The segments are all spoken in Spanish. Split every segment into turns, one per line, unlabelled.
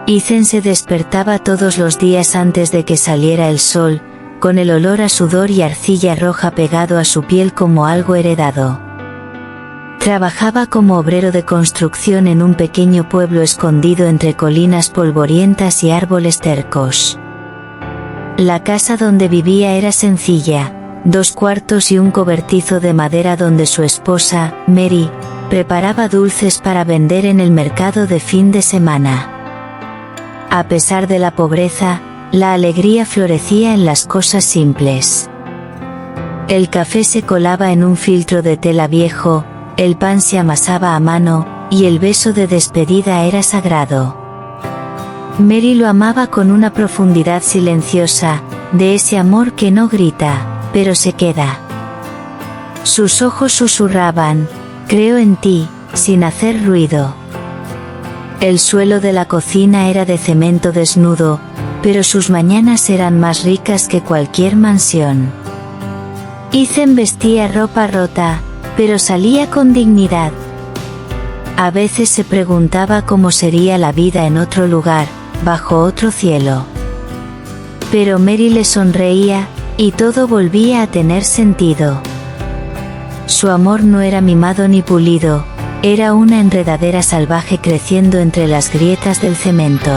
Ethan se despertaba todos los días antes de que saliera el sol, con el olor a sudor y arcilla roja pegado a su piel como algo heredado. Trabajaba como obrero de construcción en un pequeño pueblo escondido entre colinas polvorientas y árboles tercos. La casa donde vivía era sencilla, 2 cuartos y un cobertizo de madera donde su esposa, Mary, preparaba dulces para vender en el mercado de fin de semana. A pesar de la pobreza, la alegría florecía en las cosas simples. El café se colaba en un filtro de tela viejo, el pan se amasaba a mano, y el beso de despedida era sagrado. Mary lo amaba con una profundidad silenciosa, de ese amor que no grita, pero se queda. Sus ojos susurraban, «Creo en ti», sin hacer ruido. El suelo de la cocina era de cemento desnudo, pero sus mañanas eran más ricas que cualquier mansión. Ethan vestía ropa rota, pero salía con dignidad. A veces se preguntaba cómo sería la vida en otro lugar, bajo otro cielo. Pero Mary le sonreía, y todo volvía a tener sentido. Su amor no era mimado ni pulido, era una enredadera salvaje creciendo entre las grietas del cemento.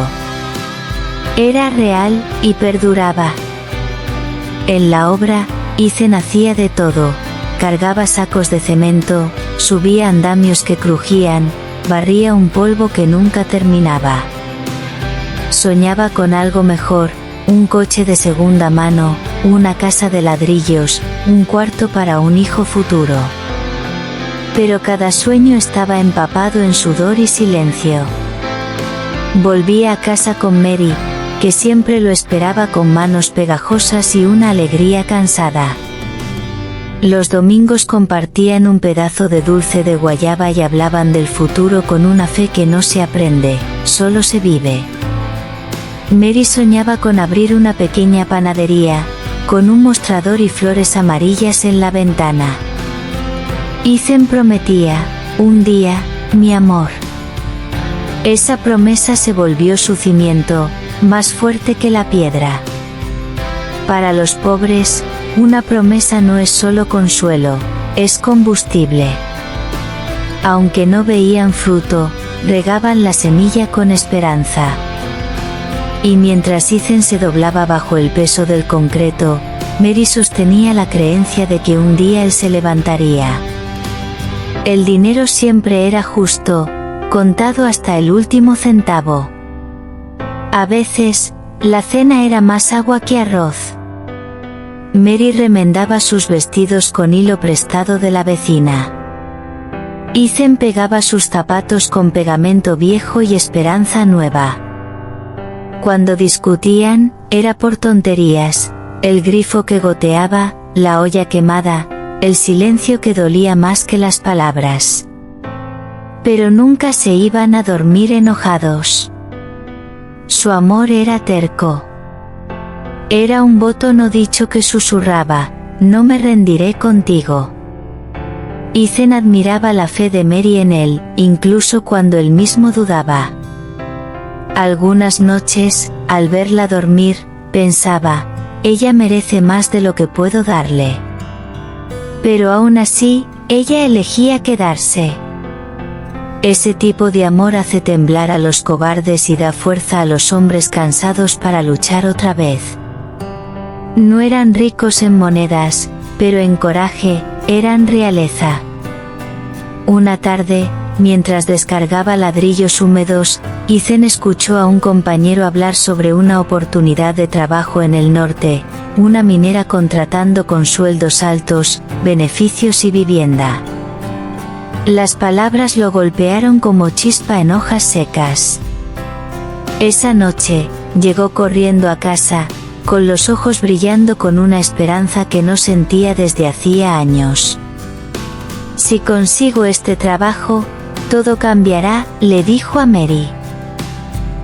Era real, y perduraba. En la obra, Ethan hacía de todo, cargaba sacos de cemento, subía andamios que crujían, barría un polvo que nunca terminaba. Soñaba con algo mejor, un coche de segunda mano, una casa de ladrillos, un cuarto para un hijo futuro. Pero cada sueño estaba empapado en sudor y silencio. Volvía a casa con Mary, que siempre lo esperaba con manos pegajosas y una alegría cansada. Los domingos compartían un pedazo de dulce de guayaba y hablaban del futuro con una fe que no se aprende, solo se vive. Mary soñaba con abrir una pequeña panadería, con un mostrador y flores amarillas en la ventana. Ethan prometía, un día, mi amor. Esa promesa se volvió su cimiento, más fuerte que la piedra. Para los pobres, una promesa no es solo consuelo, es combustible. Aunque no veían fruto, regaban la semilla con esperanza. Y mientras Ethan se doblaba bajo el peso del concreto, Mary sostenía la creencia de que un día él se levantaría. El dinero siempre era justo, contado hasta el último centavo. A veces, la cena era más agua que arroz. Mary remendaba sus vestidos con hilo prestado de la vecina. Ethan pegaba sus zapatos con pegamento viejo y esperanza nueva. Cuando discutían, era por tonterías, el grifo que goteaba, la olla quemada, el silencio que dolía más que las palabras. Pero nunca se iban a dormir enojados. Su amor era terco. Era un voto no dicho que susurraba, no me rendiré contigo. Ethan admiraba la fe de Mary en él, incluso cuando él mismo dudaba. Algunas noches, al verla dormir, pensaba, ella merece más de lo que puedo darle. Pero aún así, ella elegía quedarse. Ese tipo de amor hace temblar a los cobardes y da fuerza a los hombres cansados para luchar otra vez. No eran ricos en monedas, pero en coraje, eran realeza. Una tarde, mientras descargaba ladrillos húmedos, Ethan escuchó a un compañero hablar sobre una oportunidad de trabajo en el norte, una minera contratando con sueldos altos, beneficios y vivienda. Las palabras lo golpearon como chispa en hojas secas. Esa noche, llegó corriendo a casa, con los ojos brillando con una esperanza que no sentía desde hacía años. Si consigo este trabajo, todo cambiará, le dijo a Mary.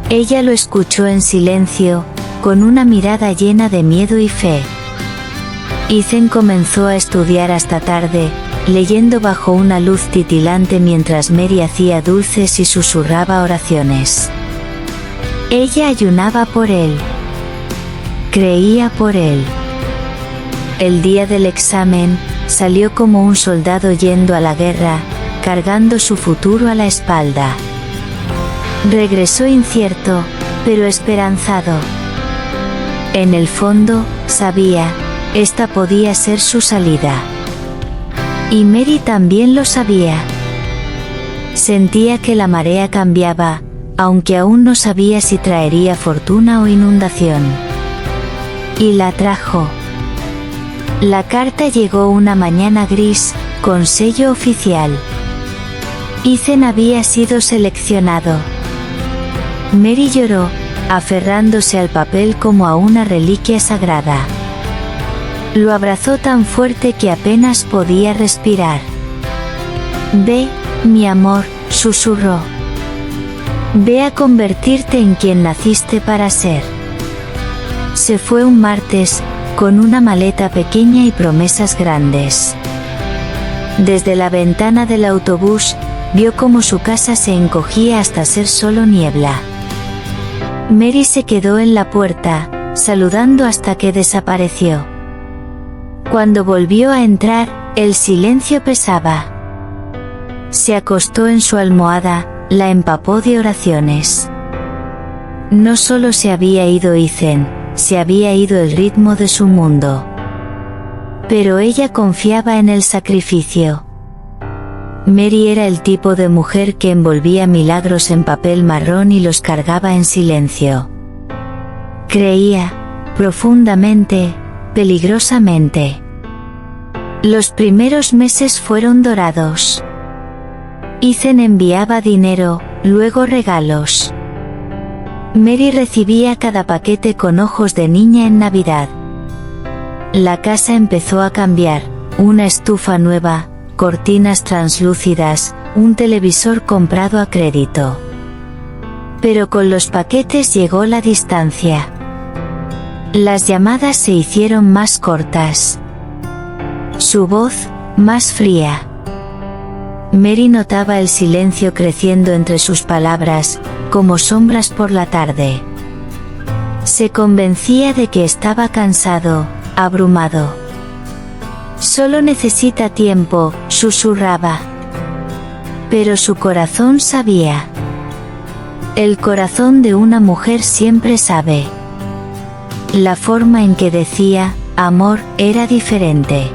Ella lo escuchó en silencio, con una mirada llena de miedo y fe. Ethan comenzó a estudiar hasta tarde, leyendo bajo una luz titilante mientras Mary hacía dulces y susurraba oraciones. Ella ayunaba por él. Creía por él. El día del examen, salió como un soldado yendo a la guerra, cargando su futuro a la espalda. Regresó incierto, pero esperanzado. En el fondo, sabía, esta podía ser su salida. Y Mary también lo sabía. Sentía que la marea cambiaba, aunque aún no sabía si traería fortuna o inundación. Y la trajo. La carta llegó una mañana gris, con sello oficial. Ethan había sido seleccionado. Mary lloró, aferrándose al papel como a una reliquia sagrada. Lo abrazó tan fuerte que apenas podía respirar. «Ve, mi amor», susurró. «Ve a convertirte en quien naciste para ser». Se fue un martes, con una maleta pequeña y promesas grandes. Desde la ventana del autobús, vio cómo su casa se encogía hasta ser solo niebla. Mary se quedó en la puerta, saludando hasta que desapareció. Cuando volvió a entrar, el silencio pesaba. Se acostó en su almohada, la empapó de oraciones. No solo se había ido Ethan, se había ido el ritmo de su mundo. Pero ella confiaba en el sacrificio. Mary era el tipo de mujer que envolvía milagros en papel marrón y los cargaba en silencio. Creía, profundamente, peligrosamente. Los primeros meses fueron dorados. Ethan enviaba dinero, luego regalos. Mary recibía cada paquete con ojos de niña en Navidad. La casa empezó a cambiar, una estufa nueva, cortinas translúcidas, un televisor comprado a crédito. Pero con los paquetes llegó la distancia. Las llamadas se hicieron más cortas. Su voz, más fría. Mary notaba el silencio creciendo entre sus palabras, como sombras por la tarde. Se convencía de que estaba cansado, abrumado. «Solo necesita tiempo», susurraba. Pero su corazón sabía. El corazón de una mujer siempre sabe. La forma en que decía «amor» era diferente.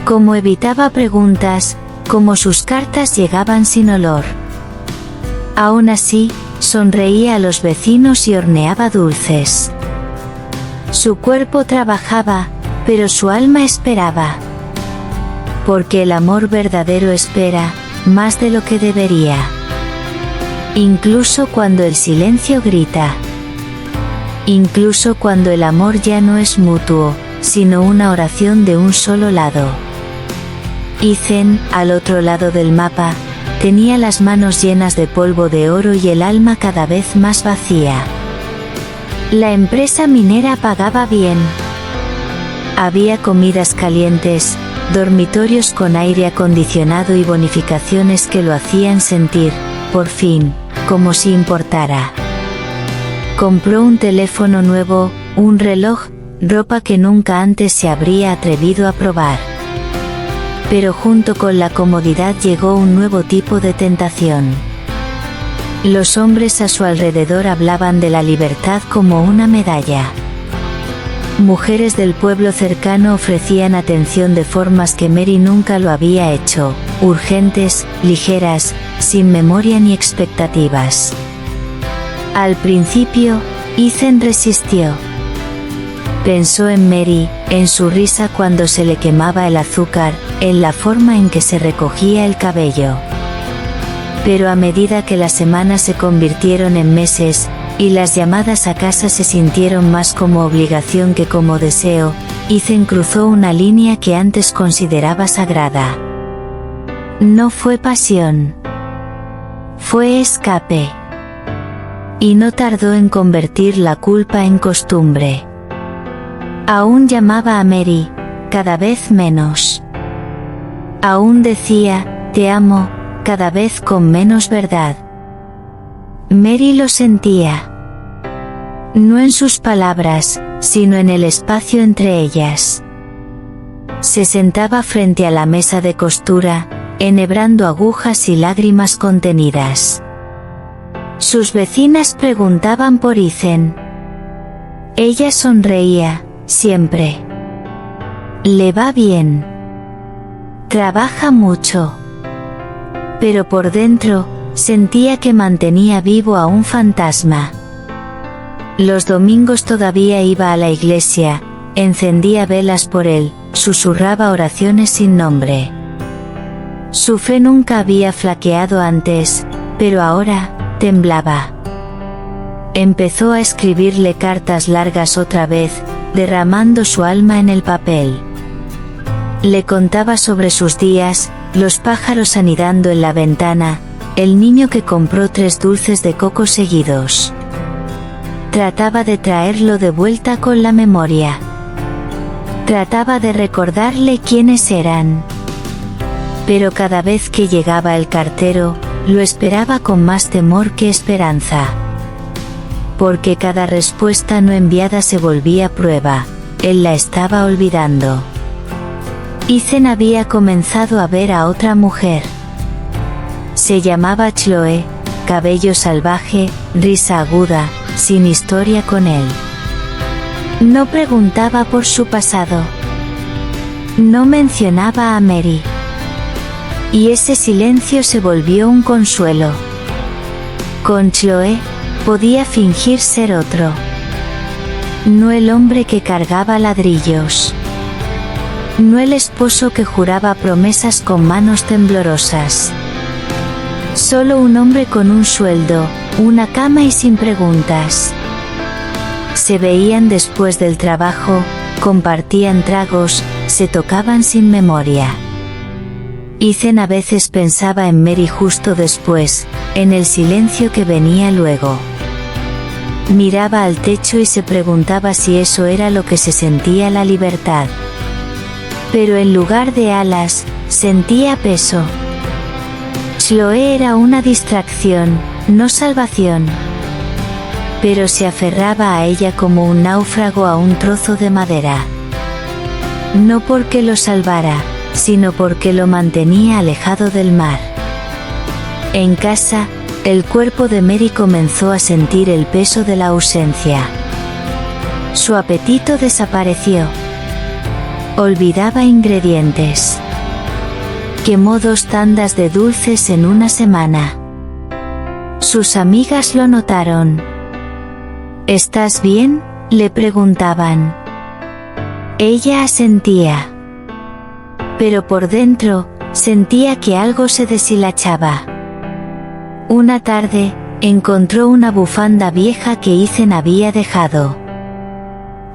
Como evitaba preguntas, como sus cartas llegaban sin olor. Aún así, sonreía a los vecinos y horneaba dulces. Su cuerpo trabajaba, pero su alma esperaba. Porque el amor verdadero espera, más de lo que debería. Incluso cuando el silencio grita. Incluso cuando el amor ya no es mutuo, sino una oración de un solo lado. Ethan, al otro lado del mapa, tenía las manos llenas de polvo de oro y el alma cada vez más vacía. La empresa minera pagaba bien. Había comidas calientes, dormitorios con aire acondicionado y bonificaciones que lo hacían sentir, por fin, como si importara. Compró un teléfono nuevo, un reloj, ropa que nunca antes se habría atrevido a probar. Pero junto con la comodidad llegó un nuevo tipo de tentación. Los hombres a su alrededor hablaban de la libertad como una medalla. Mujeres del pueblo cercano ofrecían atención de formas que Mary nunca lo había hecho, urgentes, ligeras, sin memoria ni expectativas. Al principio, Ethan resistió. Pensó en Mary, en su risa cuando se le quemaba el azúcar, en la forma en que se recogía el cabello. Pero a medida que las semanas se convirtieron en meses, y las llamadas a casa se sintieron más como obligación que como deseo, Ethan cruzó una línea que antes consideraba sagrada. No fue pasión. Fue escape. Y no tardó en convertir la culpa en costumbre. Aún llamaba a Mary, cada vez menos. Aún decía, te amo, cada vez con menos verdad. Mary lo sentía. No en sus palabras, sino en el espacio entre ellas. Se sentaba frente a la mesa de costura, enhebrando agujas y lágrimas contenidas. Sus vecinas preguntaban por Ethan. Ella sonreía, siempre. Le va bien. Trabaja mucho. Pero por dentro, sentía que mantenía vivo a un fantasma. Los domingos todavía iba a la iglesia, encendía velas por él, susurraba oraciones sin nombre. Su fe nunca había flaqueado antes, pero ahora, temblaba. Empezó a escribirle cartas largas otra vez, derramando su alma en el papel. Le contaba sobre sus días, los pájaros anidando en la ventana, el niño que compró 3 dulces de coco seguidos. Trataba de traerlo de vuelta con la memoria. Trataba de recordarle quiénes eran. Pero cada vez que llegaba el cartero, lo esperaba con más temor que esperanza. Porque cada respuesta no enviada se volvía prueba, él la estaba olvidando. Ethan había comenzado a ver a otra mujer. Se llamaba Chloe, cabello salvaje, risa aguda, sin historia con él. No preguntaba por su pasado. No mencionaba a Mary. Y ese silencio se volvió un consuelo. Con Chloe, podía fingir ser otro. No el hombre que cargaba ladrillos. No el esposo que juraba promesas con manos temblorosas. Solo un hombre con un sueldo, una cama y sin preguntas. Se veían después del trabajo, compartían tragos, se tocaban sin memoria. Ethan a veces pensaba en Mary justo después, en el silencio que venía luego. Miraba al techo y se preguntaba si eso era lo que se sentía la libertad. Pero en lugar de alas, sentía peso. Chloe era una distracción, no salvación. Pero se aferraba a ella como un náufrago a un trozo de madera. No porque lo salvara, sino porque lo mantenía alejado del mar. En casa, el cuerpo de Mary comenzó a sentir el peso de la ausencia. Su apetito desapareció. Olvidaba ingredientes. Quemó 2 tandas de dulces en una semana. Sus amigas lo notaron. ¿Estás bien?, le preguntaban. Ella asentía. Pero por dentro, sentía que algo se deshilachaba. Una tarde, encontró una bufanda vieja que Ethan había dejado.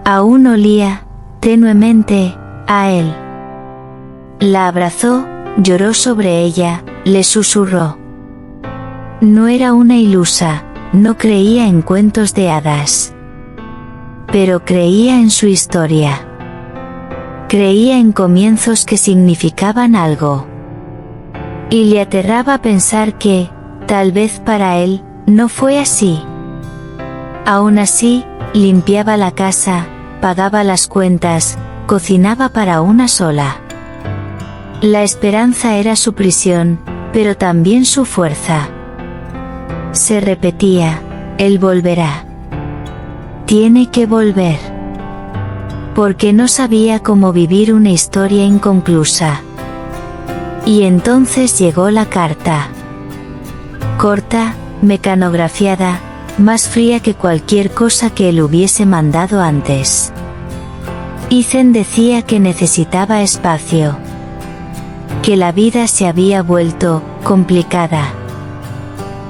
Aún olía, tenuemente, a él. La abrazó, lloró sobre ella, le susurró. No era una ilusa, no creía en cuentos de hadas. Pero creía en su historia. Creía en comienzos que significaban algo. Y le aterraba pensar que, tal vez para él, no fue así. Aún así, limpiaba la casa, pagaba las cuentas, cocinaba para una sola. La esperanza era su prisión, pero también su fuerza. Se repetía, él volverá. Tiene que volver. Porque no sabía cómo vivir una historia inconclusa. Y entonces llegó la carta. Corta, mecanografiada, más fría que cualquier cosa que él hubiese mandado antes. Ethan decía que necesitaba espacio. Que la vida se había vuelto complicada.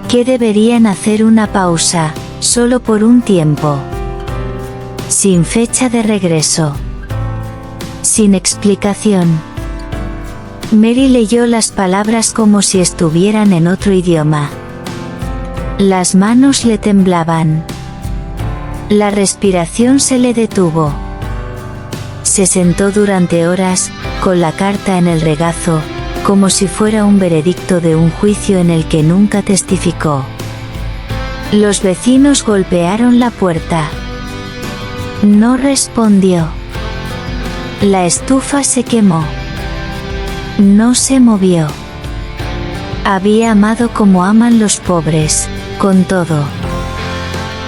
Que deberían hacer una pausa, solo por un tiempo. Sin fecha de regreso. Sin explicación. Mary leyó las palabras como si estuvieran en otro idioma. Las manos le temblaban. La respiración se le detuvo. Se sentó durante horas, con la carta en el regazo, como si fuera un veredicto de un juicio en el que nunca testificó. Los vecinos golpearon la puerta. No respondió. La estufa se quemó. No se movió. Había amado como aman los pobres, con todo.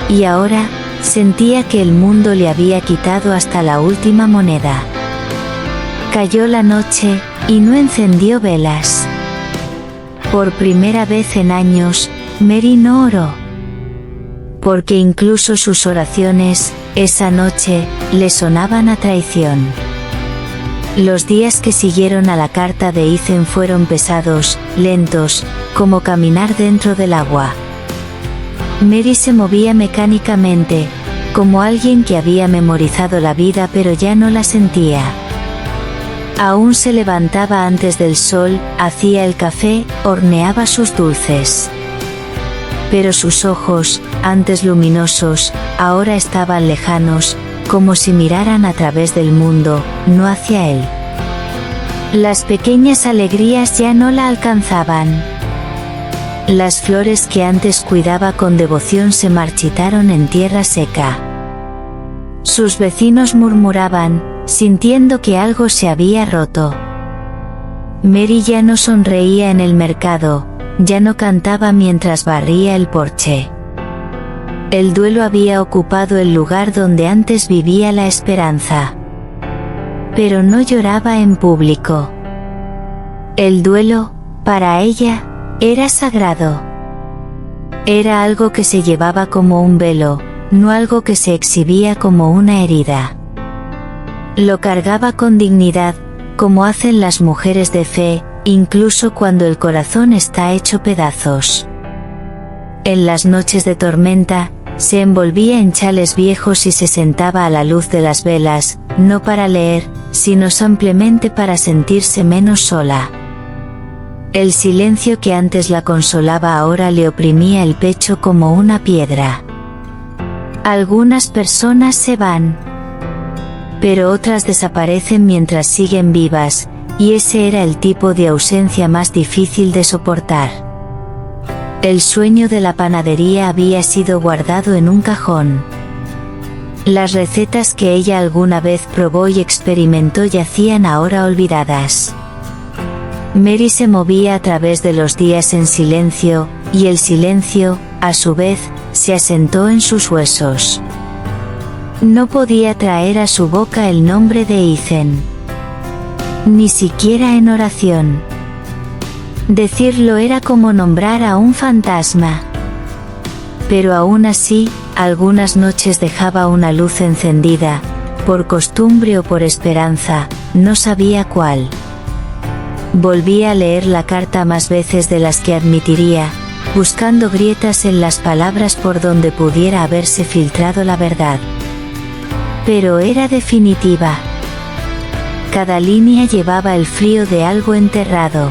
Y ahora, sentía que el mundo le había quitado hasta la última moneda. Cayó la noche, y no encendió velas. Por primera vez en años, Mary no oró. Porque incluso sus oraciones, esa noche, le sonaban a traición. Los días que siguieron a la carta de Ethan fueron pesados, lentos, como caminar dentro del agua. Mary se movía mecánicamente, como alguien que había memorizado la vida pero ya no la sentía. Aún se levantaba antes del sol, hacía el café, horneaba sus dulces. Pero sus ojos, antes luminosos, ahora estaban lejanos, como si miraran a través del mundo, no hacia él. Las pequeñas alegrías ya no la alcanzaban. Las flores que antes cuidaba con devoción se marchitaron en tierra seca. Sus vecinos murmuraban, sintiendo que algo se había roto. Mary ya no sonreía en el mercado, ya no cantaba mientras barría el porche. El duelo había ocupado el lugar donde antes vivía la esperanza. Pero no lloraba en público. El duelo, para ella, era sagrado. Era algo que se llevaba como un velo, no algo que se exhibía como una herida. Lo cargaba con dignidad, como hacen las mujeres de fe, incluso cuando el corazón está hecho pedazos. En las noches de tormenta, se envolvía en chales viejos y se sentaba a la luz de las velas, no para leer, sino simplemente para sentirse menos sola. El silencio que antes la consolaba ahora le oprimía el pecho como una piedra. Algunas personas se van, pero otras desaparecen mientras siguen vivas, y ese era el tipo de ausencia más difícil de soportar. El sueño de la panadería había sido guardado en un cajón. Las recetas que ella alguna vez probó y experimentó yacían ahora olvidadas. Mary se movía a través de los días en silencio, y el silencio, a su vez, se asentó en sus huesos. No podía traer a su boca el nombre de Ethan. Ni siquiera en oración. Decirlo era como nombrar a un fantasma. Pero aún así, algunas noches dejaba una luz encendida, por costumbre o por esperanza, no sabía cuál. Volvía a leer la carta más veces de las que admitiría, buscando grietas en las palabras por donde pudiera haberse filtrado la verdad. Pero era definitiva. Cada línea llevaba el frío de algo enterrado.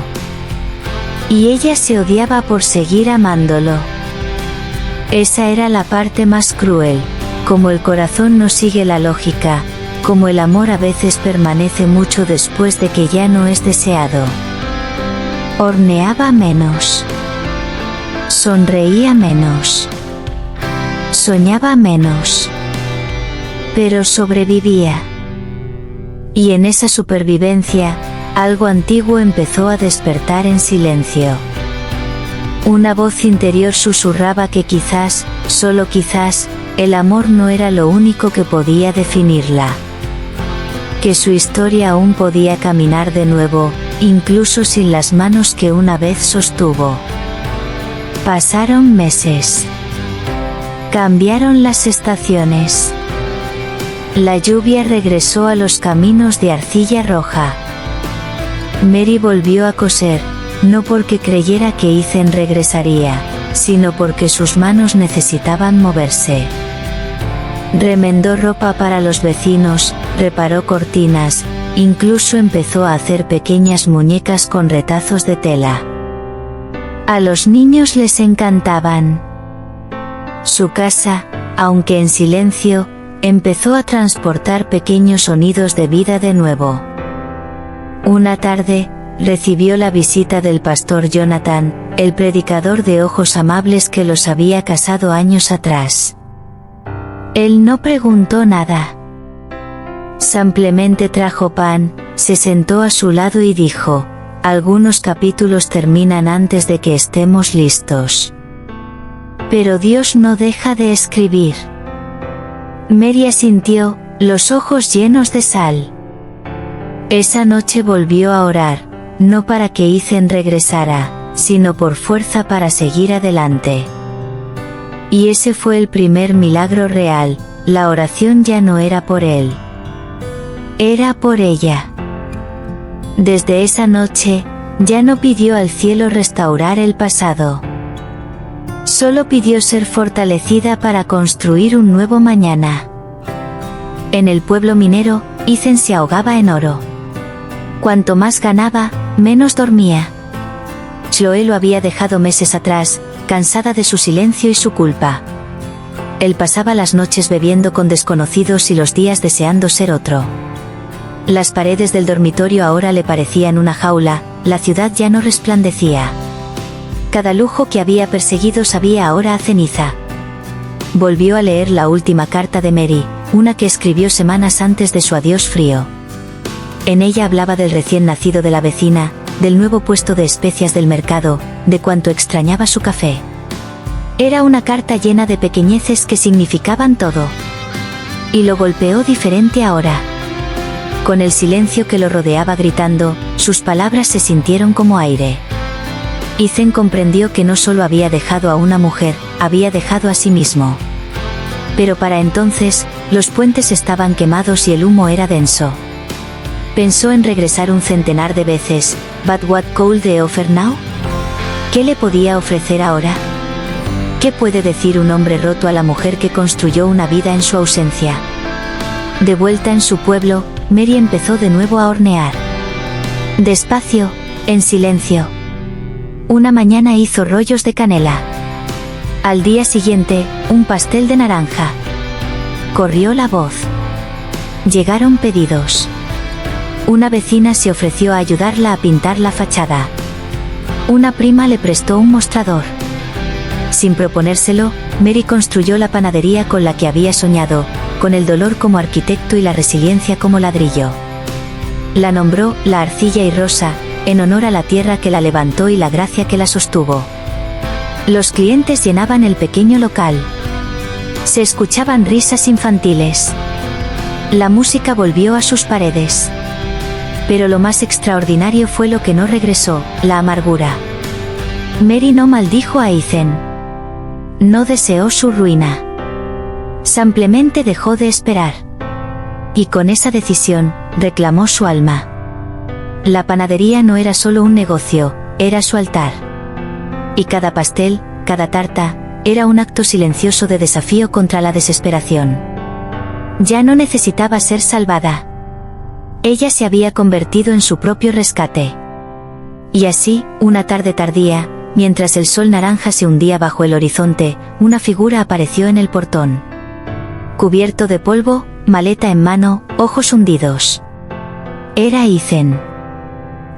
Y ella se odiaba por seguir amándolo. Esa era la parte más cruel, como el corazón no sigue la lógica, como el amor a veces permanece mucho después de que ya no es deseado. Horneaba menos. Sonreía menos. Soñaba menos. Pero sobrevivía. Y en esa supervivencia, algo antiguo empezó a despertar en silencio. Una voz interior susurraba que quizás, solo quizás, el amor no era lo único que podía definirla. Que su historia aún podía caminar de nuevo, incluso sin las manos que una vez sostuvo. Pasaron meses. Cambiaron las estaciones. La lluvia regresó a los caminos de arcilla roja. Mary volvió a coser, no porque creyera que Ethan regresaría, sino porque sus manos necesitaban moverse. Remendó ropa para los vecinos, reparó cortinas, incluso empezó a hacer pequeñas muñecas con retazos de tela. A los niños les encantaban. Su casa, aunque en silencio, empezó a transportar pequeños sonidos de vida de nuevo. Una tarde, recibió la visita del pastor Jonathan, el predicador de ojos amables que los había casado años atrás. Él no preguntó nada. Simplemente trajo pan, se sentó a su lado y dijo: algunos capítulos terminan antes de que estemos listos. Pero Dios no deja de escribir. Mary asintió, los ojos llenos de sal. Esa noche volvió a orar, no para que Ethan regresara, sino por fuerza para seguir adelante. Y ese fue el primer milagro real, la oración ya no era por él. Era por ella. Desde esa noche, ya no pidió al cielo restaurar el pasado. Solo pidió ser fortalecida para construir un nuevo mañana. En el pueblo minero, Ethan se ahogaba en oro. Cuanto más ganaba, menos dormía. Chloe lo había dejado meses atrás, cansada de su silencio y su culpa. Él pasaba las noches bebiendo con desconocidos y los días deseando ser otro. Las paredes del dormitorio ahora le parecían una jaula, la ciudad ya no resplandecía. Cada lujo que había perseguido sabía ahora a ceniza. Volvió a leer la última carta de Mary, una que escribió semanas antes de su adiós frío. En ella hablaba del recién nacido de la vecina, del nuevo puesto de especias del mercado, de cuánto extrañaba su café. Era una carta llena de pequeñeces que significaban todo. Y lo golpeó diferente ahora. Con el silencio que lo rodeaba gritando, sus palabras se sintieron como aire. Ethan comprendió que no solo había dejado a una mujer, había dejado a sí mismo. Pero para entonces, los puentes estaban quemados y el humo era denso. Pensó en regresar un centenar de veces, but what could they offer now? ¿Qué le podía ofrecer ahora? ¿Qué puede decir un hombre roto a la mujer que construyó una vida en su ausencia? De vuelta en su pueblo, Mary empezó de nuevo a hornear. Despacio, en silencio. Una mañana hizo rollos de canela. Al día siguiente, un pastel de naranja. Corrió la voz. Llegaron pedidos. Una vecina se ofreció a ayudarla a pintar la fachada. Una prima le prestó un mostrador. Sin proponérselo, Mary construyó la panadería con la que había soñado, con el dolor como arquitecto y la resiliencia como ladrillo. La nombró la arcilla y rosa, en honor a la tierra que la levantó y la gracia que la sostuvo. Los clientes llenaban el pequeño local. Se escuchaban risas infantiles. La música volvió a sus paredes. Pero lo más extraordinario fue lo que no regresó, la amargura. Mary no maldijo a Ethan. No deseó su ruina. Simplemente dejó de esperar. Y con esa decisión, reclamó su alma. La panadería no era solo un negocio, era su altar. Y cada pastel, cada tarta, era un acto silencioso de desafío contra la desesperación. Ya no necesitaba ser salvada. Ella se había convertido en su propio rescate. Y así, una tarde tardía, mientras el sol naranja se hundía bajo el horizonte, una figura apareció en el portón. Cubierto de polvo, maleta en mano, ojos hundidos. Era Ethan.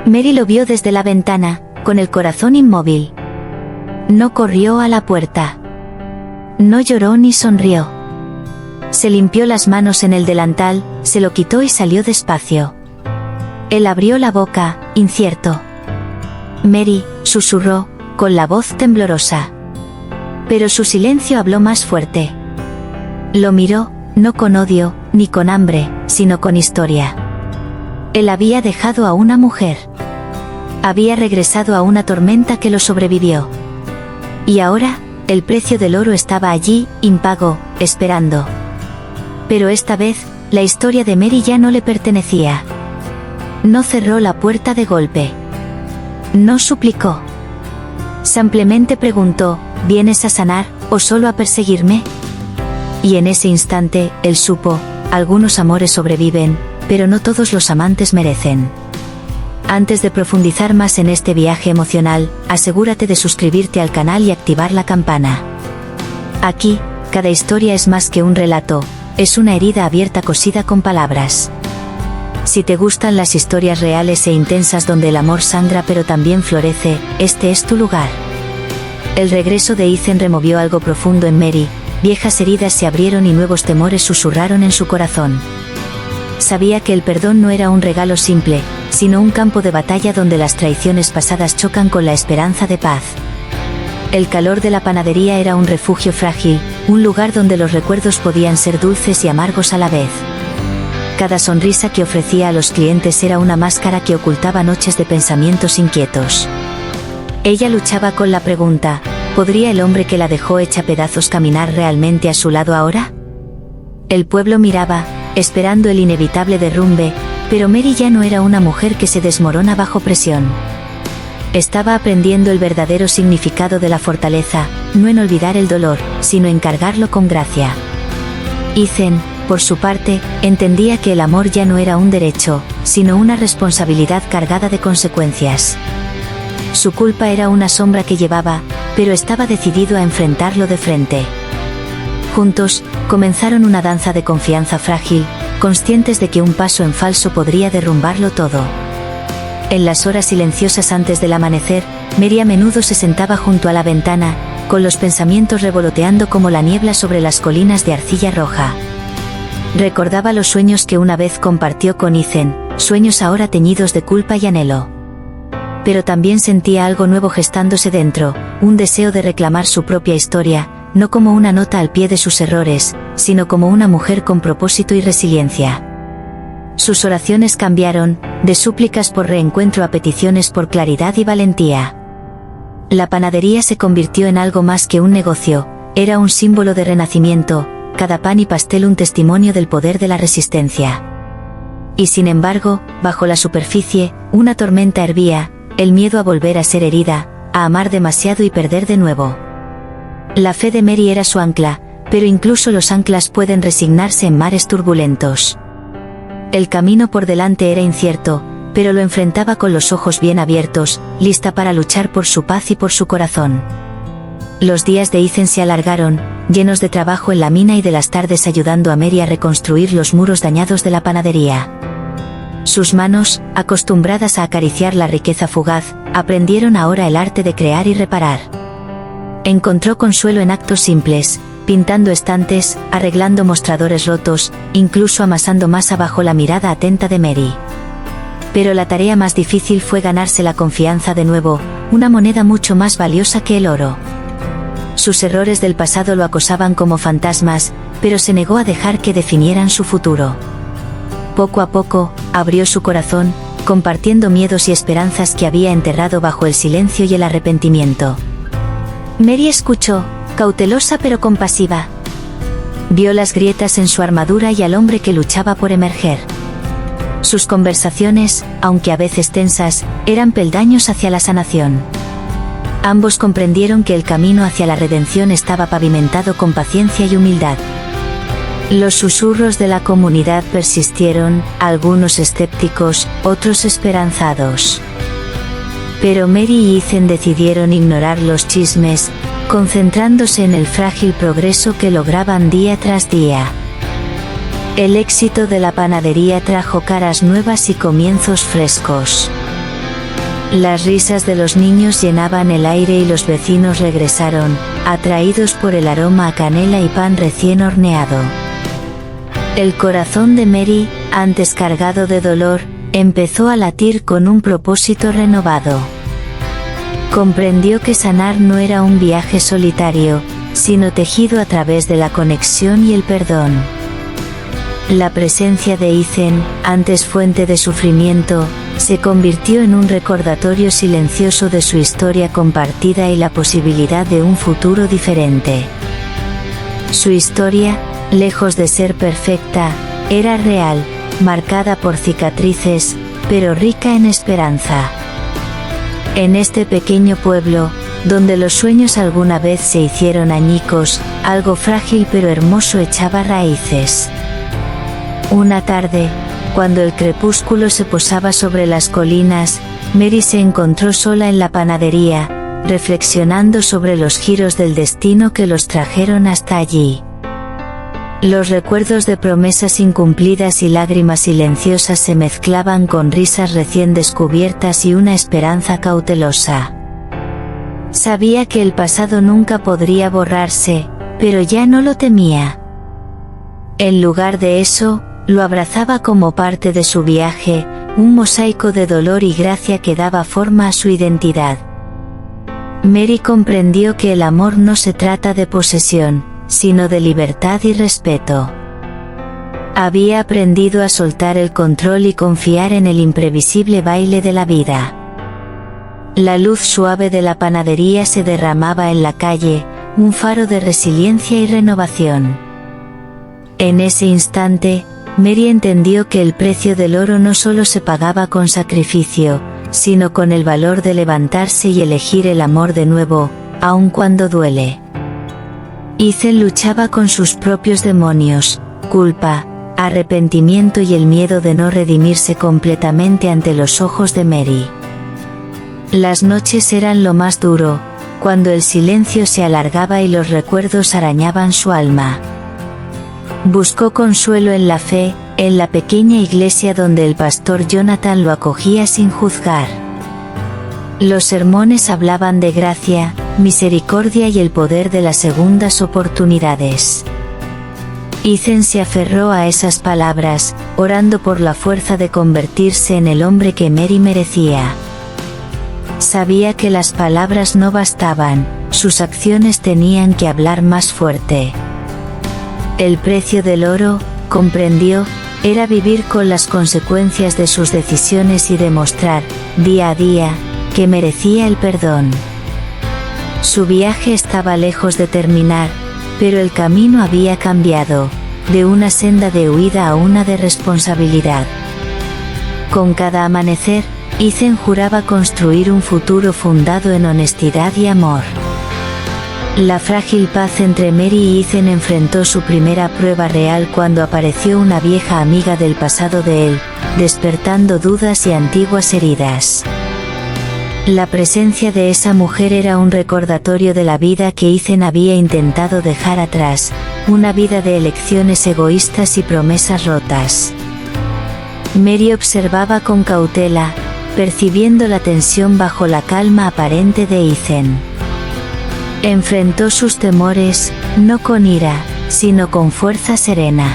Mary lo vio desde la ventana, con el corazón inmóvil. No corrió a la puerta. No lloró ni sonrió. Se limpió las manos en el delantal, se lo quitó y salió despacio. Él abrió la boca, incierto. Mary, susurró, con la voz temblorosa. Pero su silencio habló más fuerte. Lo miró, no con odio, ni con hambre, sino con historia. Él había dejado a una mujer. Había regresado a una tormenta que lo sobrevivió. Y ahora, el precio del oro estaba allí, impago, esperando. Pero esta vez, la historia de Mary ya no le pertenecía. No cerró la puerta de golpe. No suplicó. Simplemente preguntó, ¿vienes a sanar, o solo a perseguirme? Y en ese instante, él supo, algunos amores sobreviven, pero no todos los amantes merecen. Antes de profundizar más en este viaje emocional, asegúrate de suscribirte al canal y activar la campana. Aquí, cada historia es más que un relato, es una herida abierta cosida con palabras. Si te gustan las historias reales e intensas donde el amor sangra pero también florece, este es tu lugar. El regreso de Ethan removió algo profundo en Mary, viejas heridas se abrieron y nuevos temores susurraron en su corazón. Sabía que el perdón no era un regalo simple, sino un campo de batalla donde las traiciones pasadas chocan con la esperanza de paz. El calor de la panadería era un refugio frágil, un lugar donde los recuerdos podían ser dulces y amargos a la vez. Cada sonrisa que ofrecía a los clientes era una máscara que ocultaba noches de pensamientos inquietos. Ella luchaba con la pregunta, ¿podría el hombre que la dejó hecha pedazos caminar realmente a su lado ahora? El pueblo miraba, esperando el inevitable derrumbe, pero Mary ya no era una mujer que se desmorona bajo presión. Estaba aprendiendo el verdadero significado de la fortaleza, no en olvidar el dolor, sino en cargarlo con gracia. Ethan, por su parte, entendía que el amor ya no era un derecho, sino una responsabilidad cargada de consecuencias. Su culpa era una sombra que llevaba, pero estaba decidido a enfrentarlo de frente. Juntos, comenzaron una danza de confianza frágil, conscientes de que un paso en falso podría derrumbarlo todo. En las horas silenciosas antes del amanecer, Mary a menudo se sentaba junto a la ventana, con los pensamientos revoloteando como la niebla sobre las colinas de arcilla roja. Recordaba los sueños que una vez compartió con Ethan, sueños ahora teñidos de culpa y anhelo. Pero también sentía algo nuevo gestándose dentro, un deseo de reclamar su propia historia, no como una nota al pie de sus errores, sino como una mujer con propósito y resiliencia. Sus oraciones cambiaron, de súplicas por reencuentro a peticiones por claridad y valentía. La panadería se convirtió en algo más que un negocio, era un símbolo de renacimiento, cada pan y pastel un testimonio del poder de la resistencia. Y sin embargo, bajo la superficie, una tormenta hervía, el miedo a volver a ser herida, a amar demasiado y perder de nuevo. La fe de Mary era su ancla, pero incluso los anclas pueden resignarse en mares turbulentos. El camino por delante era incierto, pero lo enfrentaba con los ojos bien abiertos, lista para luchar por su paz y por su corazón. Los días de Ethan se alargaron, llenos de trabajo en la mina y de las tardes ayudando a Mary a reconstruir los muros dañados de la panadería. Sus manos, acostumbradas a acariciar la riqueza fugaz, aprendieron ahora el arte de crear y reparar. Encontró consuelo en actos simples, pintando estantes, arreglando mostradores rotos, incluso amasando masa bajo la mirada atenta de Mary. Pero la tarea más difícil fue ganarse la confianza de nuevo, una moneda mucho más valiosa que el oro. Sus errores del pasado lo acosaban como fantasmas, pero se negó a dejar que definieran su futuro. Poco a poco, abrió su corazón, compartiendo miedos y esperanzas que había enterrado bajo el silencio y el arrepentimiento. Mary escuchó, cautelosa pero compasiva. Vio las grietas en su armadura y al hombre que luchaba por emerger. Sus conversaciones, aunque a veces tensas, eran peldaños hacia la sanación. Ambos comprendieron que el camino hacia la redención estaba pavimentado con paciencia y humildad. Los susurros de la comunidad persistieron, algunos escépticos, otros esperanzados. Pero Mary y Ethan decidieron ignorar los chismes, concentrándose en el frágil progreso que lograban día tras día. El éxito de la panadería trajo caras nuevas y comienzos frescos. Las risas de los niños llenaban el aire y los vecinos regresaron, atraídos por el aroma a canela y pan recién horneado. El corazón de Mary, antes cargado de dolor, empezó a latir con un propósito renovado. Comprendió que sanar no era un viaje solitario, sino tejido a través de la conexión y el perdón. La presencia de Ethan, antes fuente de sufrimiento, se convirtió en un recordatorio silencioso de su historia compartida y la posibilidad de un futuro diferente. Su historia, lejos de ser perfecta, era real, marcada por cicatrices, pero rica en esperanza. En este pequeño pueblo, donde los sueños alguna vez se hicieron añicos, algo frágil pero hermoso echaba raíces. Una tarde, cuando el crepúsculo se posaba sobre las colinas, Mary se encontró sola en la panadería, reflexionando sobre los giros del destino que los trajeron hasta allí. Los recuerdos de promesas incumplidas y lágrimas silenciosas se mezclaban con risas recién descubiertas y una esperanza cautelosa. Sabía que el pasado nunca podría borrarse, pero ya no lo temía. En lugar de eso, lo abrazaba como parte de su viaje, un mosaico de dolor y gracia que daba forma a su identidad. Mary comprendió que el amor no se trata de posesión, sino de libertad y respeto. Había aprendido a soltar el control y confiar en el imprevisible baile de la vida. La luz suave de la panadería se derramaba en la calle, un faro de resiliencia y renovación. En ese instante, Mary entendió que el precio del oro no solo se pagaba con sacrificio, sino con el valor de levantarse y elegir el amor de nuevo, aun cuando duele. Ethan luchaba con sus propios demonios, culpa, arrepentimiento y el miedo de no redimirse completamente ante los ojos de Mary. Las noches eran lo más duro, cuando el silencio se alargaba y los recuerdos arañaban su alma. Buscó consuelo en la fe, en la pequeña iglesia donde el pastor Jonathan lo acogía sin juzgar. Los sermones hablaban de gracia, misericordia y el poder de las segundas oportunidades. Ethan se aferró a esas palabras, orando por la fuerza de convertirse en el hombre que Mary merecía. Sabía que las palabras no bastaban, sus acciones tenían que hablar más fuerte. El precio del oro, comprendió, era vivir con las consecuencias de sus decisiones y demostrar, día a día, que merecía el perdón. Su viaje estaba lejos de terminar, pero el camino había cambiado, de una senda de huida a una de responsabilidad. Con cada amanecer, Ethan juraba construir un futuro fundado en honestidad y amor. La frágil paz entre Mary y Ethan enfrentó su primera prueba real cuando apareció una vieja amiga del pasado de él, despertando dudas y antiguas heridas. La presencia de esa mujer era un recordatorio de la vida que Ethan había intentado dejar atrás, una vida de elecciones egoístas y promesas rotas. Mary observaba con cautela, percibiendo la tensión bajo la calma aparente de Ethan. Enfrentó sus temores, no con ira, sino con fuerza serena.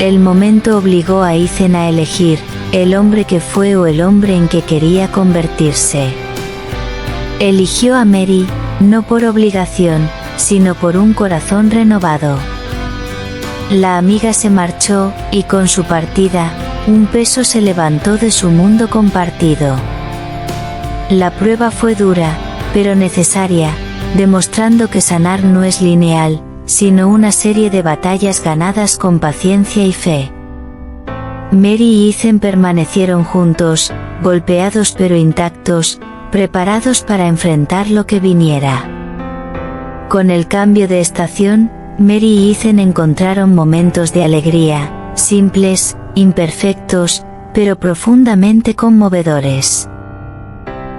El momento obligó a Ethan a elegir, el hombre que fue o el hombre en que quería convertirse. Eligió a Mary, no por obligación, sino por un corazón renovado. La amiga se marchó, y con su partida, un peso se levantó de su mundo compartido. La prueba fue dura, pero necesaria, demostrando que sanar no es lineal, sino una serie de batallas ganadas con paciencia y fe. Mary y Ethan permanecieron juntos, golpeados pero intactos, preparados para enfrentar lo que viniera. Con el cambio de estación, Mary y Ethan encontraron momentos de alegría, simples, imperfectos, pero profundamente conmovedores.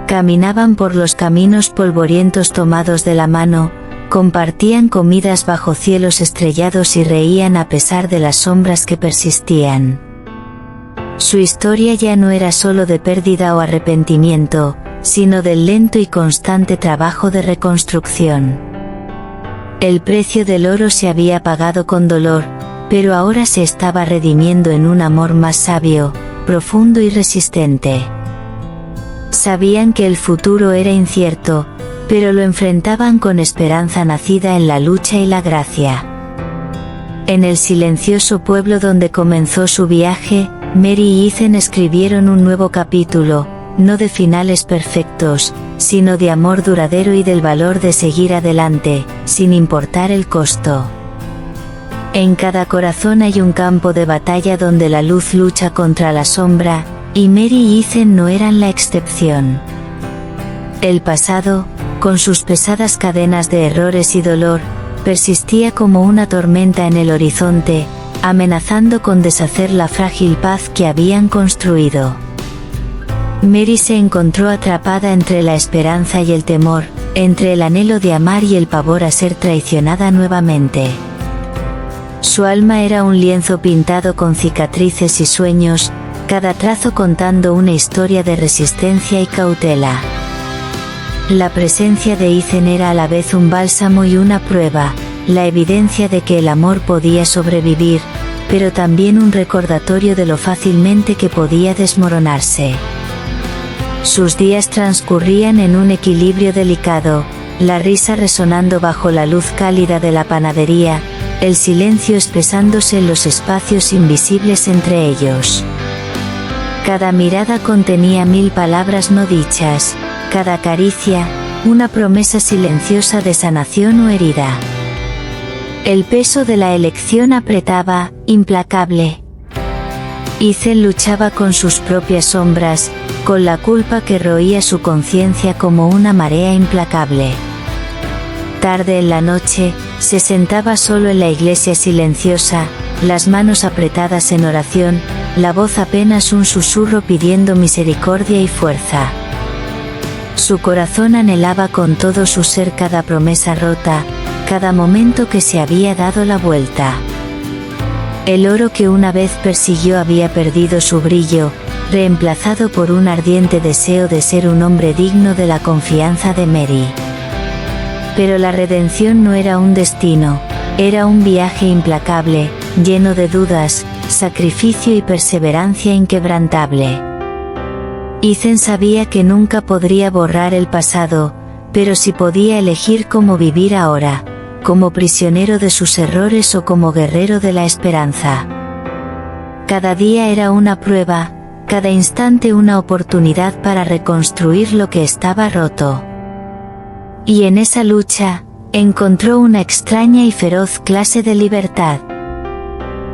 Caminaban por los caminos polvorientos tomados de la mano, compartían comidas bajo cielos estrellados y reían a pesar de las sombras que persistían. Su historia ya no era solo de pérdida o arrepentimiento, sino del lento y constante trabajo de reconstrucción. El precio del oro se había pagado con dolor, pero ahora se estaba redimiendo en un amor más sabio, profundo y resistente. Sabían que el futuro era incierto, pero lo enfrentaban con esperanza nacida en la lucha y la gracia. En el silencioso pueblo donde comenzó su viaje, Mary y Ethan escribieron un nuevo capítulo, no de finales perfectos, sino de amor duradero y del valor de seguir adelante, sin importar el costo. En cada corazón hay un campo de batalla donde la luz lucha contra la sombra, y Mary y Ethan no eran la excepción. El pasado, con sus pesadas cadenas de errores y dolor, persistía como una tormenta en el horizonte, amenazando con deshacer la frágil paz que habían construido. Mary se encontró atrapada entre la esperanza y el temor, entre el anhelo de amar y el pavor a ser traicionada nuevamente. Su alma era un lienzo pintado con cicatrices y sueños, cada trazo contando una historia de resistencia y cautela. La presencia de Ethan era a la vez un bálsamo y una prueba, la evidencia de que el amor podía sobrevivir, pero también un recordatorio de lo fácilmente que podía desmoronarse. Sus días transcurrían en un equilibrio delicado, la risa resonando bajo la luz cálida de la panadería, el silencio expresándose en los espacios invisibles entre ellos. Cada mirada contenía 1000 palabras no dichas, cada caricia, una promesa silenciosa de sanación o herida. El peso de la elección apretaba, implacable. Ethan luchaba con sus propias sombras, con la culpa que roía su conciencia como una marea implacable. Tarde en la noche, se sentaba solo en la iglesia silenciosa, las manos apretadas en oración, la voz apenas un susurro pidiendo misericordia y fuerza. Su corazón anhelaba con todo su ser cada promesa rota, cada momento que se había dado la vuelta. El oro que una vez persiguió había perdido su brillo, reemplazado por un ardiente deseo de ser un hombre digno de la confianza de Mary. Pero la redención no era un destino, era un viaje implacable, lleno de dudas, sacrificio y perseverancia inquebrantable. Ethan sabía que nunca podría borrar el pasado, pero sí podía elegir cómo vivir ahora, como prisionero de sus errores o como guerrero de la esperanza. Cada día era una prueba, cada instante una oportunidad para reconstruir lo que estaba roto. Y en esa lucha, encontró una extraña y feroz clase de libertad.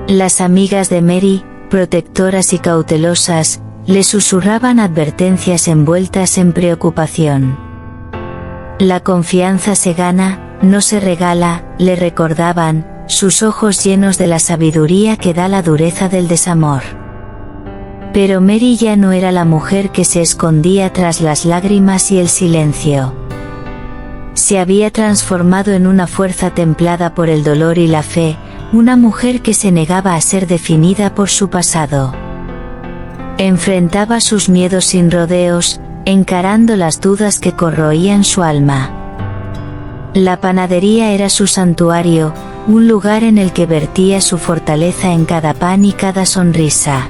Las amigas de Mary, protectoras y cautelosas, le susurraban advertencias envueltas en preocupación. La confianza se gana, no se regala, le recordaban, sus ojos llenos de la sabiduría que da la dureza del desamor. Pero Mary ya no era la mujer que se escondía tras las lágrimas y el silencio. Se había transformado en una fuerza templada por el dolor y la fe, una mujer que se negaba a ser definida por su pasado. Enfrentaba sus miedos sin rodeos, encarando las dudas que corroían su alma. La panadería era su santuario, un lugar en el que vertía su fortaleza en cada pan y cada sonrisa.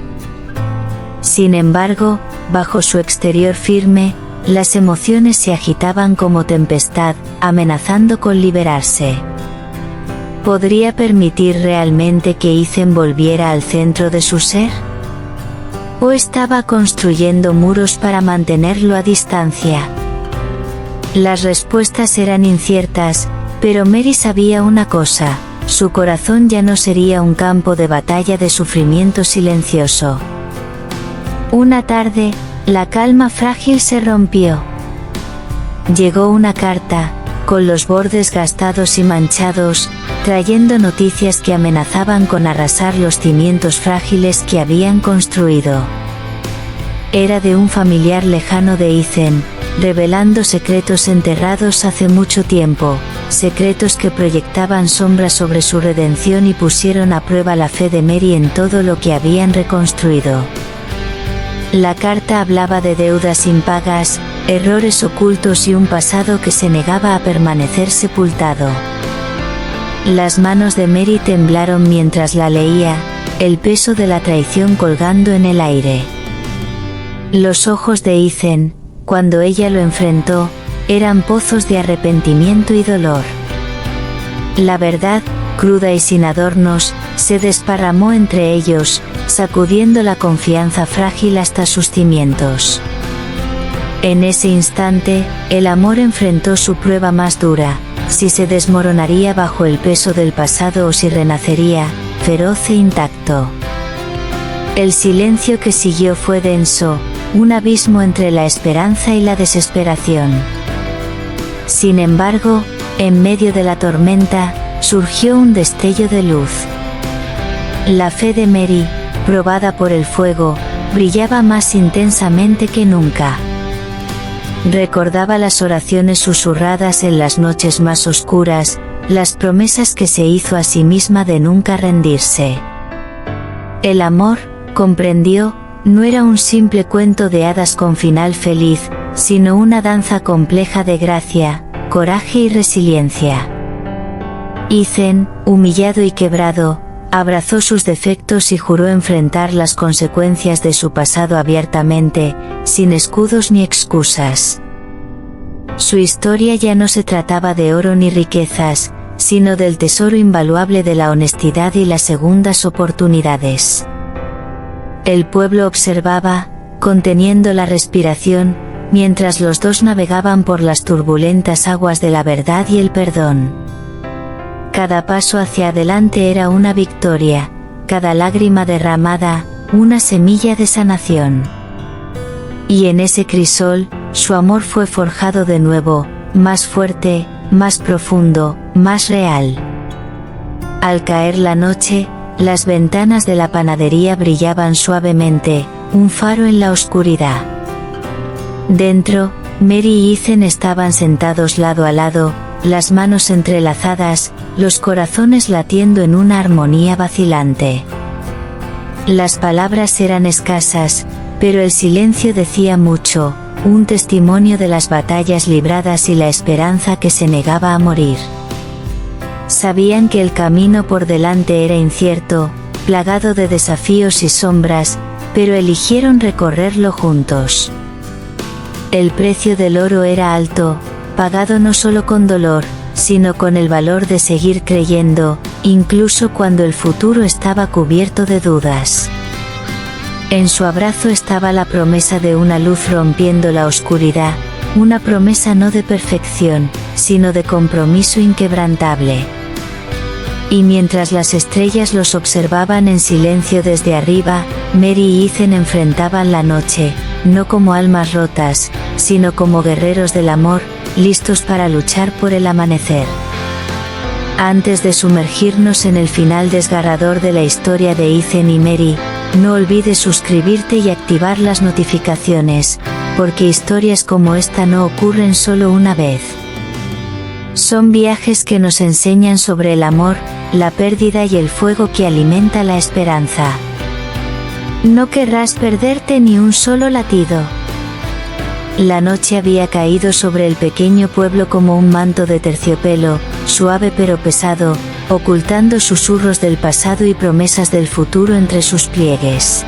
Sin embargo, bajo su exterior firme, las emociones se agitaban como tempestad, amenazando con liberarse. ¿Podría permitir realmente que Ethan volviera al centro de su ser? ¿O estaba construyendo muros para mantenerlo a distancia? Las respuestas eran inciertas, pero Mary sabía una cosa, su corazón ya no sería un campo de batalla de sufrimiento silencioso. Una tarde, la calma frágil se rompió. Llegó una carta, con los bordes gastados y manchados, trayendo noticias que amenazaban con arrasar los cimientos frágiles que habían construido. Era de un familiar lejano de Ethan, revelando secretos enterrados hace mucho tiempo, secretos que proyectaban sombras sobre su redención y pusieron a prueba la fe de Mary en todo lo que habían reconstruido. La carta hablaba de deudas impagas, errores ocultos y un pasado que se negaba a permanecer sepultado. Las manos de Mary temblaron mientras la leía, el peso de la traición colgando en el aire. Los ojos de Ethan, cuando ella lo enfrentó, eran pozos de arrepentimiento y dolor. La verdad, cruda y sin adornos, se desparramó entre ellos, sacudiendo la confianza frágil hasta sus cimientos. En ese instante, el amor enfrentó su prueba más dura, si se desmoronaría bajo el peso del pasado o si renacería, feroz e intacto. El silencio que siguió fue denso, un abismo entre la esperanza y la desesperación. Sin embargo, en medio de la tormenta, surgió un destello de luz. La fe de Mary, probada por el fuego, brillaba más intensamente que nunca. Recordaba las oraciones susurradas en las noches más oscuras, las promesas que se hizo a sí misma de nunca rendirse. El amor, comprendió, no era un simple cuento de hadas con final feliz, sino una danza compleja de gracia, coraje y resiliencia. Ethan, humillado y quebrado, abrazó sus defectos y juró enfrentar las consecuencias de su pasado abiertamente, sin escudos ni excusas. Su historia ya no se trataba de oro ni riquezas, sino del tesoro invaluable de la honestidad y las segundas oportunidades. El pueblo observaba, conteniendo la respiración, mientras los dos navegaban por las turbulentas aguas de la verdad y el perdón. Cada paso hacia adelante era una victoria, cada lágrima derramada, una semilla de sanación. Y en ese crisol, su amor fue forjado de nuevo, más fuerte, más profundo, más real. Al caer la noche, las ventanas de la panadería brillaban suavemente, un faro en la oscuridad. Dentro, Mary y Ethan estaban sentados lado a lado, las manos entrelazadas, los corazones latiendo en una armonía vacilante. Las palabras eran escasas, pero el silencio decía mucho, un testimonio de las batallas libradas y la esperanza que se negaba a morir. Sabían que el camino por delante era incierto, plagado de desafíos y sombras, pero eligieron recorrerlo juntos. El precio del oro era alto, pagado no solo con dolor, sino con el valor de seguir creyendo, incluso cuando el futuro estaba cubierto de dudas. En su abrazo estaba la promesa de una luz rompiendo la oscuridad, una promesa no de perfección, sino de compromiso inquebrantable. Y mientras las estrellas los observaban en silencio desde arriba, Mary y Ethan enfrentaban la noche, no como almas rotas, sino como guerreros del amor, listos para luchar por el amanecer. Antes de sumergirnos en el final desgarrador de la historia de Ethan y Mary, no olvides suscribirte y activar las notificaciones, porque historias como esta no ocurren solo una vez. Son viajes que nos enseñan sobre el amor, la pérdida y el fuego que alimenta la esperanza. No querrás perderte ni un solo latido. La noche había caído sobre el pequeño pueblo como un manto de terciopelo, suave pero pesado, ocultando susurros del pasado y promesas del futuro entre sus pliegues.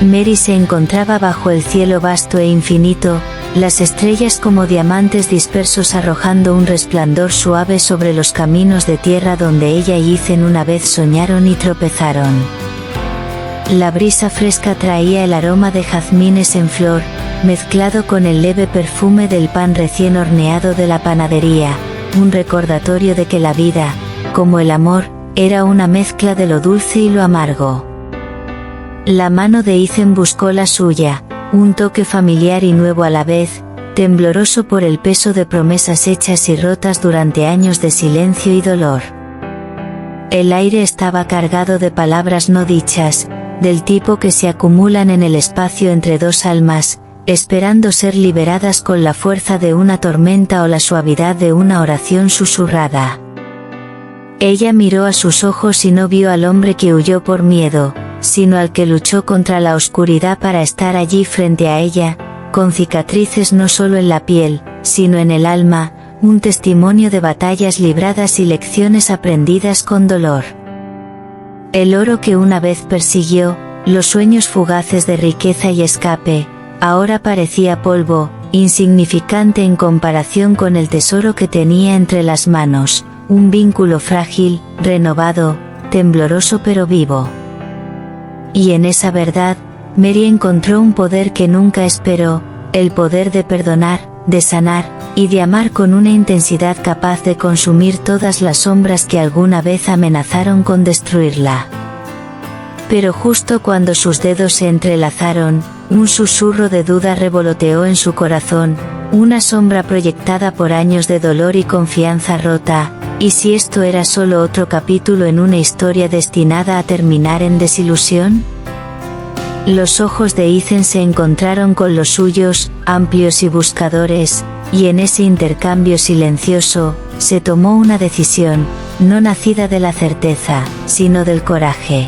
Mary se encontraba bajo el cielo vasto e infinito, las estrellas como diamantes dispersos arrojando un resplandor suave sobre los caminos de tierra donde ella y Ethan una vez soñaron y tropezaron. La brisa fresca traía el aroma de jazmines en flor, mezclado con el leve perfume del pan recién horneado de la panadería, un recordatorio de que la vida, como el amor, era una mezcla de lo dulce y lo amargo. La mano de Ethan buscó la suya, un toque familiar y nuevo a la vez, tembloroso por el peso de promesas hechas y rotas durante años de silencio y dolor. El aire estaba cargado de palabras no dichas, del tipo que se acumulan en el espacio entre dos almas, esperando ser liberadas con la fuerza de una tormenta o la suavidad de una oración susurrada. Ella miró a sus ojos y no vio al hombre que huyó por miedo, sino al que luchó contra la oscuridad para estar allí frente a ella, con cicatrices no solo en la piel, sino en el alma, un testimonio de batallas libradas y lecciones aprendidas con dolor. El oro que una vez persiguió, los sueños fugaces de riqueza y escape, ahora parecía polvo, insignificante en comparación con el tesoro que tenía entre las manos, un vínculo frágil, renovado, tembloroso pero vivo. Y en esa verdad, Mary encontró un poder que nunca esperó, el poder de perdonar, de sanar, y de amar con una intensidad capaz de consumir todas las sombras que alguna vez amenazaron con destruirla. Pero justo cuando sus dedos se entrelazaron, un susurro de duda revoloteó en su corazón, una sombra proyectada por años de dolor y confianza rota, ¿y si esto era solo otro capítulo en una historia destinada a terminar en desilusión? Los ojos de Ethan se encontraron con los suyos, amplios y buscadores, y en ese intercambio silencioso, se tomó una decisión, no nacida de la certeza, sino del coraje.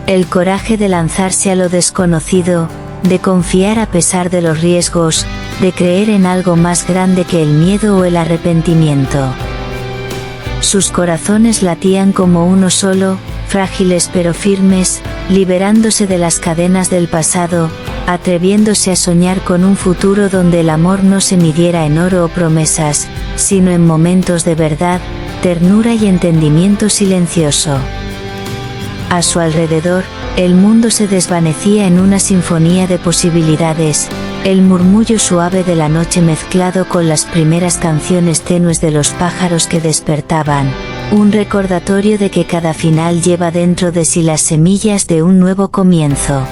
El coraje de lanzarse a lo desconocido, de confiar a pesar de los riesgos, de creer en algo más grande que el miedo o el arrepentimiento. Sus corazones latían como uno solo, frágiles pero firmes, liberándose de las cadenas del pasado, atreviéndose a soñar con un futuro donde el amor no se midiera en oro o promesas, sino en momentos de verdad, ternura y entendimiento silencioso. A su alrededor, el mundo se desvanecía en una sinfonía de posibilidades, el murmullo suave de la noche mezclado con las primeras canciones tenues de los pájaros que despertaban, un recordatorio de que cada final lleva dentro de sí las semillas de un nuevo comienzo.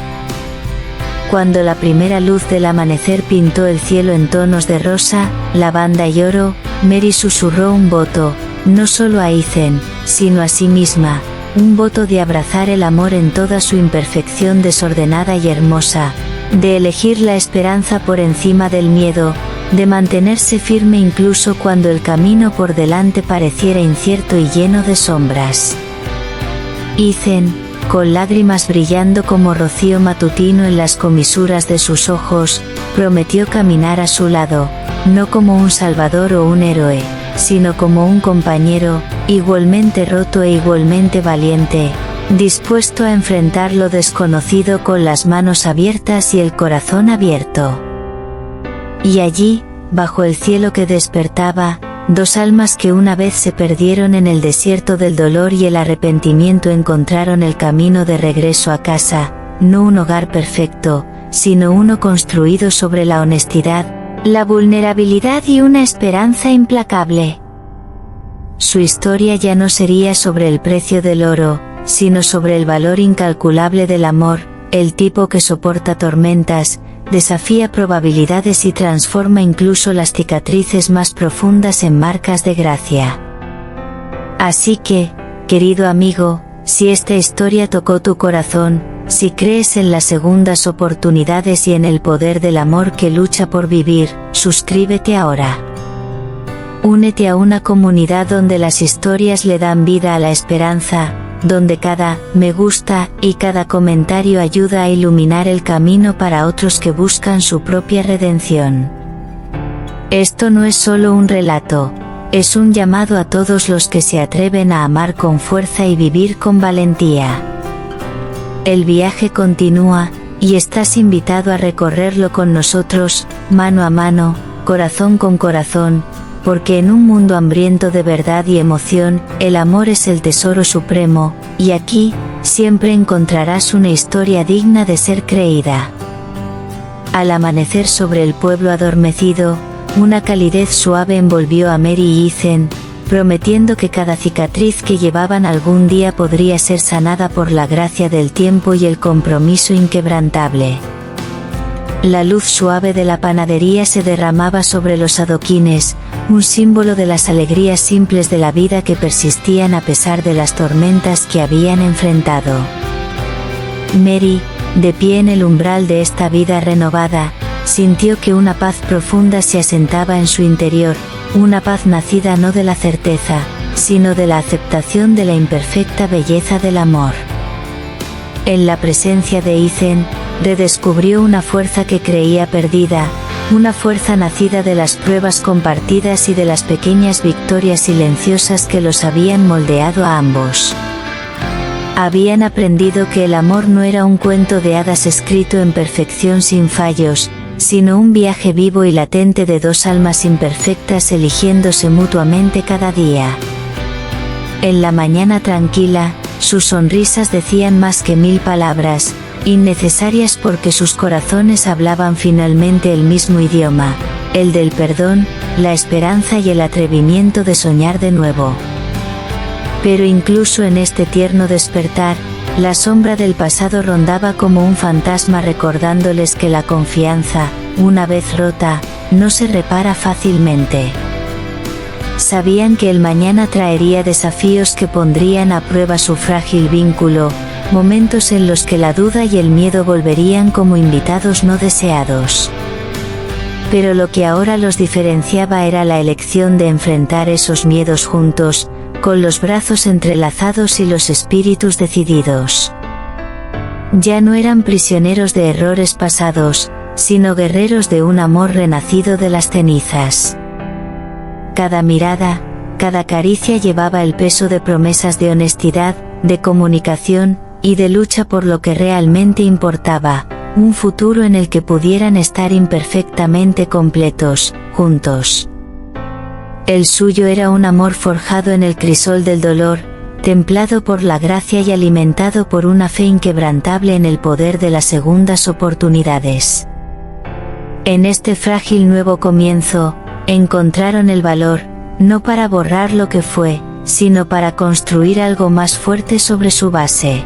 Cuando la primera luz del amanecer pintó el cielo en tonos de rosa, lavanda y oro, Mary susurró un voto, no solo a Ethan, sino a sí misma, un voto de abrazar el amor en toda su imperfección desordenada y hermosa, de elegir la esperanza por encima del miedo, de mantenerse firme incluso cuando el camino por delante pareciera incierto y lleno de sombras. Ethan, con lágrimas brillando como rocío matutino en las comisuras de sus ojos, prometió caminar a su lado, no como un salvador o un héroe, sino como un compañero, igualmente roto e igualmente valiente, dispuesto a enfrentar lo desconocido con las manos abiertas y el corazón abierto. Y allí, bajo el cielo que despertaba, dos almas que una vez se perdieron en el desierto del dolor y el arrepentimiento encontraron el camino de regreso a casa, no un hogar perfecto, sino uno construido sobre la honestidad, la vulnerabilidad y una esperanza implacable. Su historia ya no sería sobre el precio del oro, sino sobre el valor incalculable del amor, el tipo que soporta tormentas, desafía probabilidades y transforma incluso las cicatrices más profundas en marcas de gracia. Así que, querido amigo, si esta historia tocó tu corazón, si crees en las segundas oportunidades y en el poder del amor que lucha por vivir, suscríbete ahora. Únete a una comunidad donde las historias le dan vida a la esperanza, donde cada me gusta y cada comentario ayuda a iluminar el camino para otros que buscan su propia redención. Esto no es solo un relato, es un llamado a todos los que se atreven a amar con fuerza y vivir con valentía. El viaje continúa, y estás invitado a recorrerlo con nosotros, mano a mano, corazón con corazón, porque en un mundo hambriento de verdad y emoción, el amor es el tesoro supremo, y aquí, siempre encontrarás una historia digna de ser creída. Al amanecer sobre el pueblo adormecido, una calidez suave envolvió a Mary y Ethan, prometiendo que cada cicatriz que llevaban algún día podría ser sanada por la gracia del tiempo y el compromiso inquebrantable. La luz suave de la panadería se derramaba sobre los adoquines, un símbolo de las alegrías simples de la vida que persistían a pesar de las tormentas que habían enfrentado. Mary, de pie en el umbral de esta vida renovada, sintió que una paz profunda se asentaba en su interior, una paz nacida no de la certeza, sino de la aceptación de la imperfecta belleza del amor. En la presencia de Ethan, redescubrió una fuerza que creía perdida, una fuerza nacida de las pruebas compartidas y de las pequeñas victorias silenciosas que los habían moldeado a ambos. Habían aprendido que el amor no era un cuento de hadas escrito en perfección sin fallos, sino un viaje vivo y latente de dos almas imperfectas eligiéndose mutuamente cada día. En la mañana tranquila, sus sonrisas decían más que 1000 palabras, innecesarias porque sus corazones hablaban finalmente el mismo idioma, el del perdón, la esperanza y el atrevimiento de soñar de nuevo. Pero incluso en este tierno despertar, la sombra del pasado rondaba como un fantasma recordándoles que la confianza, una vez rota, no se repara fácilmente. Sabían que el mañana traería desafíos que pondrían a prueba su frágil vínculo, momentos en los que la duda y el miedo volverían como invitados no deseados. pero lo que ahora los diferenciaba era la elección de enfrentar esos miedos juntos, con los brazos entrelazados y los espíritus decididos. Ya no eran prisioneros de errores pasados, sino guerreros de un amor renacido de las cenizas. Cada mirada, cada caricia llevaba el peso de promesas de honestidad, de comunicación, y de lucha por lo que realmente importaba, un futuro en el que pudieran estar imperfectamente completos, juntos. El suyo era un amor forjado en el crisol del dolor, templado por la gracia y alimentado por una fe inquebrantable en el poder de las segundas oportunidades. En este frágil nuevo comienzo, encontraron el valor, no para borrar lo que fue, sino para construir algo más fuerte sobre su base.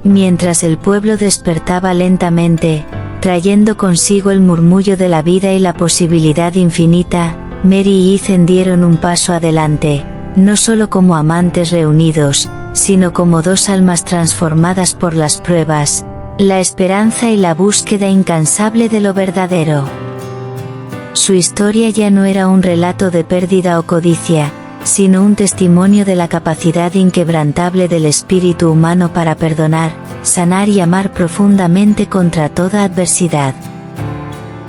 Mientras el pueblo despertaba lentamente, trayendo consigo el murmullo de la vida y la posibilidad infinita, Mary y Ethan dieron un paso adelante, no solo como amantes reunidos, sino como dos almas transformadas por las pruebas, la esperanza y la búsqueda incansable de lo verdadero. Su historia ya no era un relato de pérdida o codicia, sino un testimonio de la capacidad inquebrantable del espíritu humano para perdonar, sanar y amar profundamente contra toda adversidad.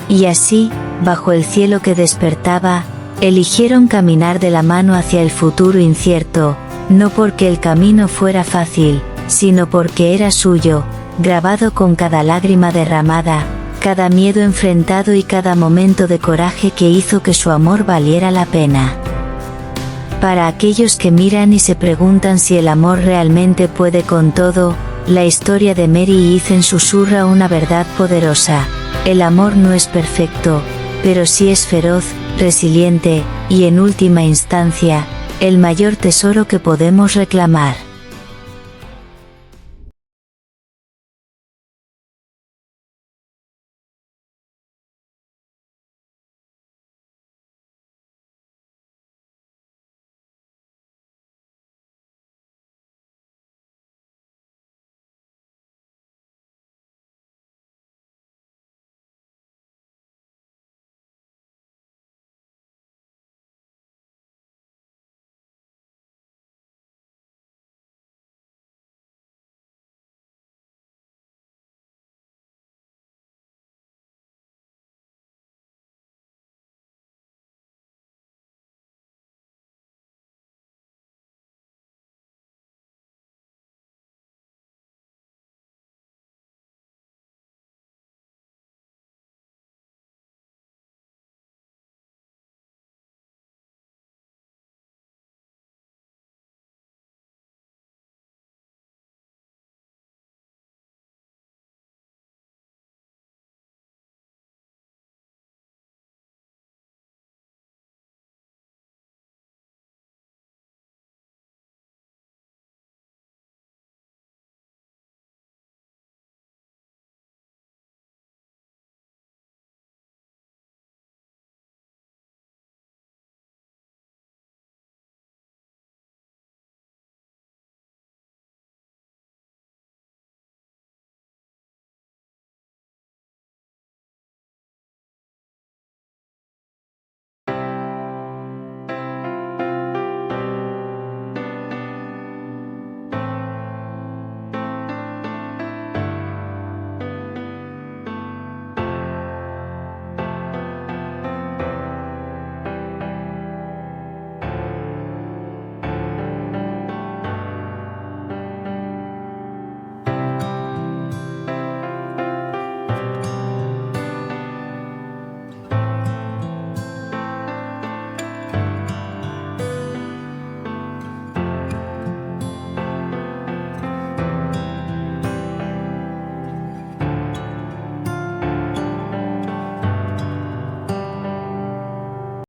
Y así, bajo el cielo que despertaba, eligieron caminar de la mano hacia el futuro incierto, no porque el camino fuera fácil, sino porque era suyo, grabado con cada lágrima derramada, cada miedo enfrentado y cada momento de coraje que hizo que su amor valiera la pena. Para aquellos que miran y se preguntan si el amor realmente puede con todo, la historia de Mary y Ethan susurra una verdad poderosa: el amor no es perfecto, pero sí es feroz, resiliente, y en última instancia, el mayor tesoro que podemos reclamar.